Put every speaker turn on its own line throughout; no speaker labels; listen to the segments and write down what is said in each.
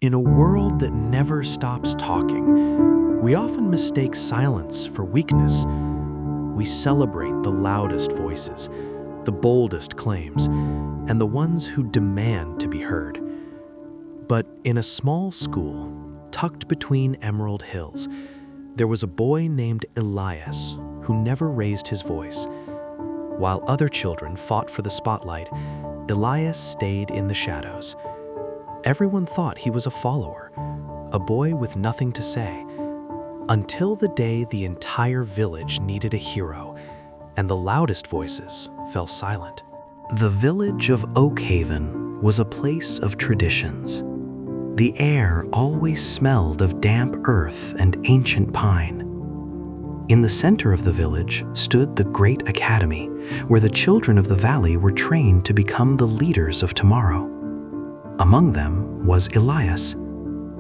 In a world that never stops talking, we often mistake silence for weakness. We celebrate the loudest voices, the boldest claims, and the ones who demand to be heard. But in a small school, tucked between emerald hills, there was a boy named Elias who never raised his voice. While other children fought for the spotlight, Elias stayed in the shadows. Everyone thought he was a follower, a boy with nothing to say, until the day the entire village needed a hero, and the loudest voices fell silent. The village of Oakhaven was a place of traditions. The air always smelled of damp earth and ancient pine. In the center of the village stood the great academy, where the children of the valley were trained to become the leaders of tomorrow. Among them was Elias.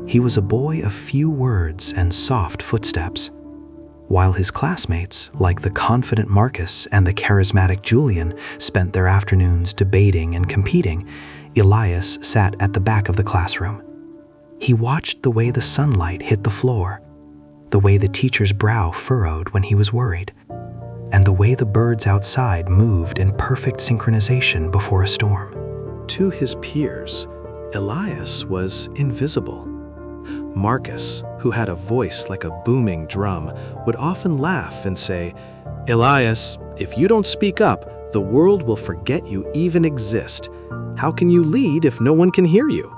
He was a boy of few words and soft footsteps. While his classmates, like the confident Marcus and the charismatic Julian, spent their afternoons debating and competing, Elias sat at the back of the classroom. He watched the way the sunlight hit the floor, the way the teacher's brow furrowed when he was worried, and the way the birds outside moved in perfect synchronization before a storm. To his peers, Elias was invisible. Marcus, who had a voice like a booming drum, would often laugh and say, "Elias, if you don't speak up, the world will forget you even exist. How can you lead if no one can hear you?"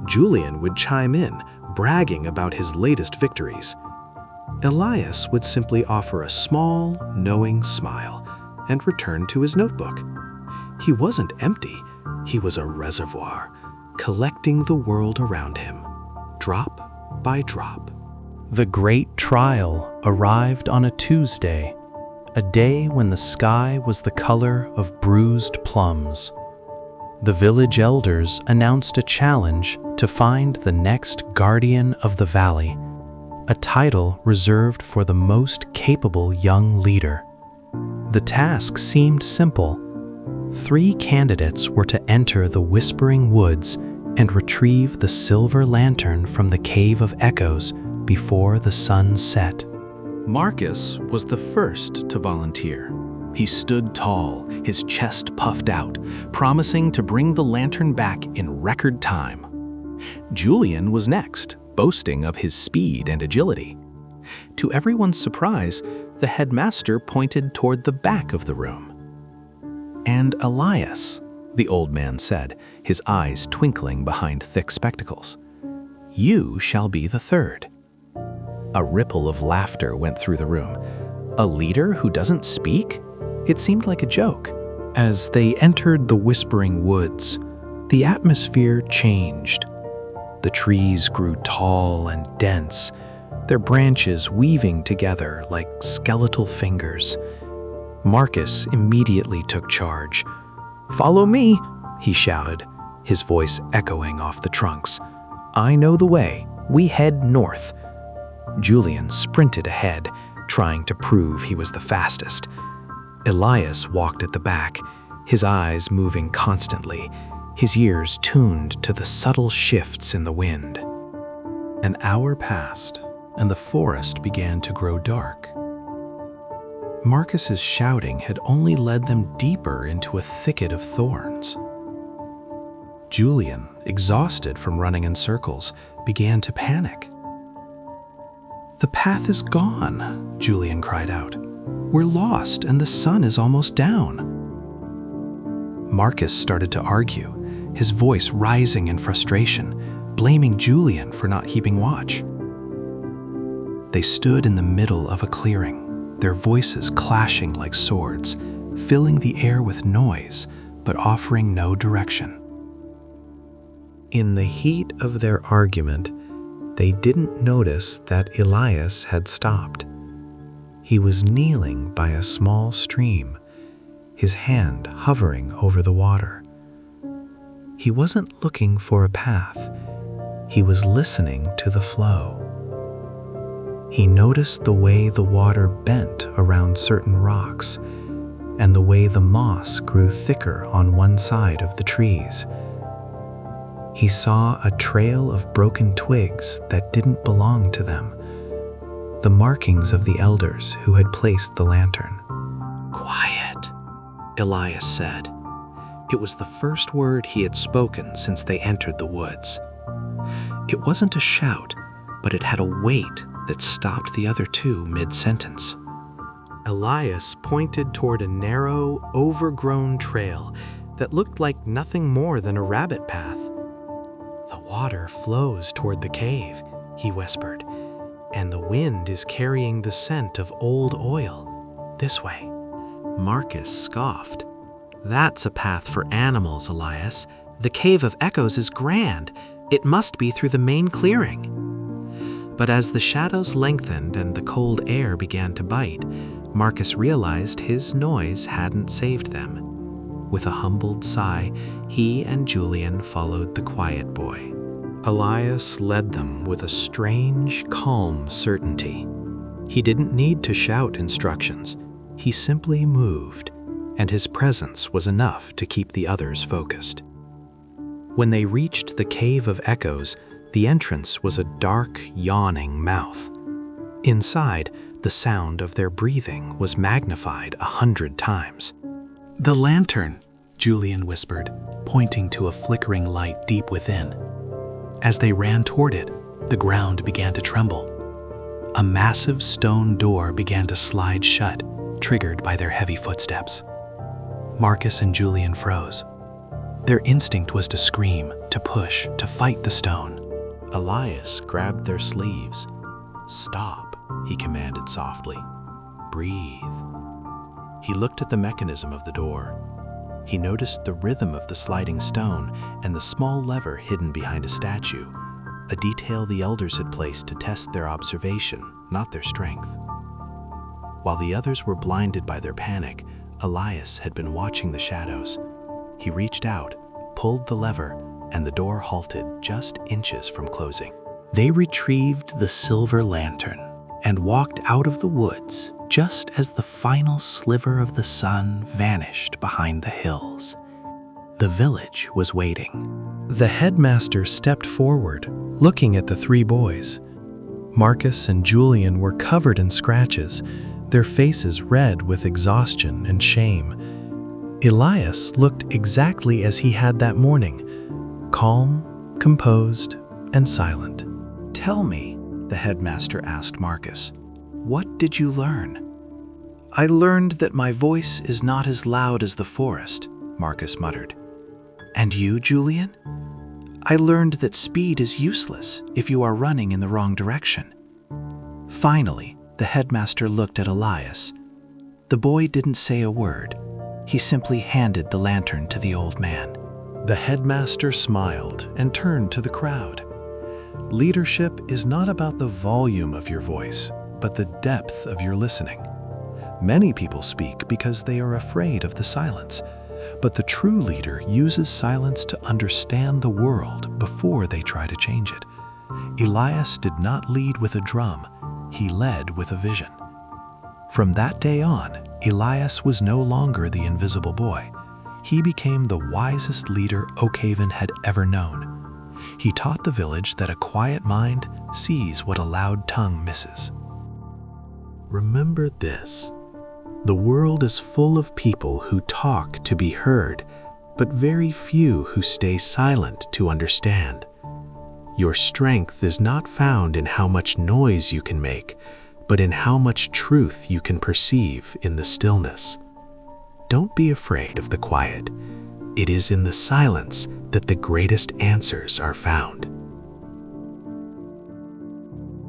Julian would chime in, bragging about his latest victories. Elias would simply offer a small, knowing smile and return to his notebook. He wasn't empty, he was a reservoir, collecting the world around him, drop by drop. The great trial arrived on a Tuesday, a day when the sky was the color of bruised plums. The village elders announced a challenge to find the next guardian of the valley, a title reserved for the most capable young leader. The task seemed simple. 3 candidates were to enter the Whispering Woods and retrieve the silver lantern from the Cave of Echoes before the sun set. Marcus was the first to volunteer. He stood tall, his chest puffed out, promising to bring the lantern back in record time. Julian was next, boasting of his speed and agility. To everyone's surprise, the headmaster pointed toward the back of the room. "And Elias," the old man said, his eyes twinkling behind thick spectacles, "you shall be the third." A ripple of laughter went through the room. A leader who doesn't speak? It seemed like a joke. As they entered the Whispering Woods, the atmosphere changed. The trees grew tall and dense, their branches weaving together like skeletal fingers. Marcus immediately took charge. "Follow me," he shouted, his voice echoing off the trunks. "I know the way. We head north." Julian sprinted ahead, trying to prove he was the fastest. Elias walked at the back, his eyes moving constantly, his ears tuned to the subtle shifts in the wind. An hour passed, and the forest began to grow dark. Marcus's shouting had only led them deeper into a thicket of thorns. Julian, exhausted from running in circles, began to panic. "The path is gone," Julian cried out. "We're lost, and the sun is almost down." Marcus started to argue, his voice rising in frustration, blaming Julian for not keeping watch. They stood in the middle of a clearing, their voices clashing like swords, filling the air with noise, but offering no direction. In the heat of their argument, they didn't notice that Elias had stopped. He was kneeling by a small stream, his hand hovering over the water. He wasn't looking for a path. He was listening to the flow. He noticed the way the water bent around certain rocks, and the way the moss grew thicker on one side of the trees. He saw a trail of broken twigs that didn't belong to them, the markings of the elders who had placed the lantern. "Quiet," Elias said. It was the first word he had spoken since they entered the woods. It wasn't a shout, but it had a weight that stopped the other two mid-sentence. Elias pointed toward a narrow, overgrown trail that looked like nothing more than a rabbit path. "The water flows toward the cave," he whispered, "and the wind is carrying the scent of old oil. This way." Marcus scoffed. "That's a path for animals, Elias. The Cave of Echoes is grand. It must be through the main clearing." But as the shadows lengthened and the cold air began to bite, Marcus realized his noise hadn't saved them. With a humbled sigh, he and Julian followed the quiet boy. Elias led them with a strange, calm certainty. He didn't need to shout instructions. He simply moved, and his presence was enough to keep the others focused. When they reached the Cave of Echoes, the entrance was a dark, yawning mouth. Inside, the sound of their breathing was magnified 100 times. "The lantern," Julian whispered, pointing to a flickering light deep within. As they ran toward it, the ground began to tremble. A massive stone door began to slide shut, triggered by their heavy footsteps. Marcus and Julian froze. Their instinct was to scream, to push, to fight the stone. Elias grabbed their sleeves. "Stop," he commanded softly. "Breathe." He looked at the mechanism of the door. He noticed the rhythm of the sliding stone and the small lever hidden behind a statue, a detail the elders had placed to test their observation, not their strength. While the others were blinded by their panic, Elias had been watching the shadows. He reached out, pulled the lever, and the door halted just inches from closing. They retrieved the silver lantern and walked out of the woods just as the final sliver of the sun vanished behind the hills. The village was waiting. The headmaster stepped forward, looking at the three boys. Marcus and Julian were covered in scratches, their faces red with exhaustion and shame. Elias looked exactly as he had that morning, calm, composed, and silent. "Tell me," the headmaster asked Marcus, "what did you learn?" "I learned that my voice is not as loud as the forest," Marcus muttered. "And you, Julian?" "I learned that speed is useless if you are running in the wrong direction." Finally, the headmaster looked at Elias. The boy didn't say a word. He simply handed the lantern to the old man. The headmaster smiled and turned to the crowd. "Leadership is not about the volume of your voice, but the depth of your listening. Many people speak because they are afraid of the silence, but the true leader uses silence to understand the world before they try to change it. Elias did not lead with a drum, he led with a vision." From that day on, Elias was no longer the invisible boy. He became the wisest leader Oakhaven had ever known. He taught the village that a quiet mind sees what a loud tongue misses. Remember this: the world is full of people who talk to be heard, but very few who stay silent to understand. Your strength is not found in how much noise you can make, but in how much truth you can perceive in the stillness. Don't be afraid of the quiet. It is in the silence that the greatest answers are found.